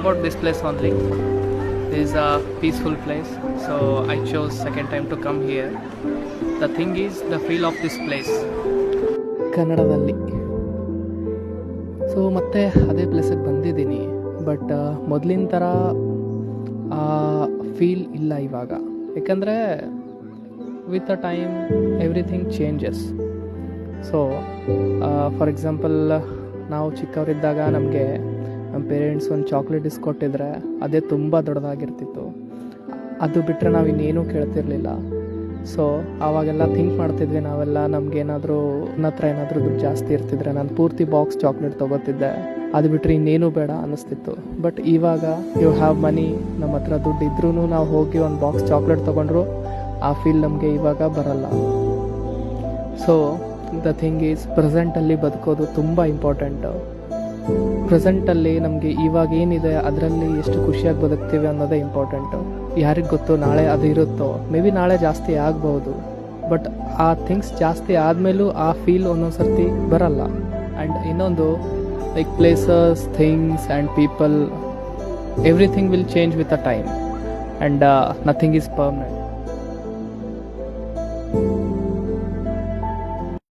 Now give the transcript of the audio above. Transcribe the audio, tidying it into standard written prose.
about this place only. This is a peaceful place, so I chose second time to come here. The thing is the feel of this place. ಕನ್ನಡದಲ್ಲಿ. So ಮತ್ತೆ ಅದೇ ಪ್ಲೇಸಿಗೆ ಬಂದಿದ್ದೀನಿ, but ಮೊದಲಿನ ಥರ feel ಇಲ್ಲ ಇವಾಗ. ಯಾಕಂದರೆ with a time everything changes. So for example, ನಾವು ಚಿಕ್ಕವರಿದ್ದಾಗ ನಮಗೆ ನಮ್ಮ ಪೇರೆಂಟ್ಸ್ ಒಂದು ಚಾಕ್ಲೇಟ್ ಇಸ್ಕೊಟ್ಟಿದ್ರೆ ಅದೇ ತುಂಬ ದೊಡ್ಡದಾಗಿರ್ತಿತ್ತು. ಅದು ಬಿಟ್ಟರೆ ನಾವು ಇನ್ನೇನೂ ಕೇಳ್ತಿರ್ಲಿಲ್ಲ. ಸೊ ಆವಾಗೆಲ್ಲ ಥಿಂಕ್ ಮಾಡ್ತಿದ್ವಿ ನಾವೆಲ್ಲ, ನಮಗೇನಾದರೂ ನನ್ನ ಹತ್ರ ಏನಾದರೂ ದುಡ್ಡು ಜಾಸ್ತಿ ಇರ್ತಿದ್ರೆ ನಾನು ಪೂರ್ತಿ ಬಾಕ್ಸ್ ಚಾಕ್ಲೇಟ್ ತೊಗೋತಿದ್ದೆ, ಅದು ಬಿಟ್ಟರೆ ಇನ್ನೇನೂ ಬೇಡ ಅನ್ನಿಸ್ತಿತ್ತು. ಬಟ್ ಇವಾಗ ಯು ಹ್ಯಾವ್ ಮನಿ, ನಮ್ಮ ಹತ್ರ ದುಡ್ಡು ಇದ್ರೂ ನಾವು ಹೋಗಿ ಒಂದು ಬಾಕ್ಸ್ ಚಾಕ್ಲೇಟ್ ತೊಗೊಂಡ್ರು ಆ ಫೀಲ್ ನಮಗೆ ಇವಾಗ ಬರಲ್ಲ. ಸೊ ದ ಥಿಂಗ್ ಈಸ್ ಪ್ರೆಸೆಂಟಲ್ಲಿ ಬದುಕೋದು ತುಂಬ ಇಂಪಾರ್ಟೆಂಟು. ಪ್ರೆಸೆಂಟಲ್ಲಿ ನಮಗೆ ಇವಾಗ ಏನಿದೆ ಅದರಲ್ಲಿ ಎಷ್ಟು ಖುಷಿಯಾಗಿ ಬದುಕ್ತೀವಿ ಅನ್ನೋದೇ ಇಂಪಾರ್ಟೆಂಟು. ಯಾರಿಗೆ ಗೊತ್ತು ನಾಳೆ ಅದು ಇರುತ್ತೋ, ಮೇ ಬಿ ನಾಳೆ ಜಾಸ್ತಿ ಆಗ್ಬೋದು, ಬಟ್ ಆ ಥಿಂಗ್ಸ್ ಜಾಸ್ತಿ ಆದಮೇಲೂ ಆ ಫೀಲ್ ಒಂದೊಂದು ಸರ್ತಿ ಬರಲ್ಲ. ಆ್ಯಂಡ್ ಇನ್ನೊಂದು, like places, things and people, everything will change with a time and nothing is permanent.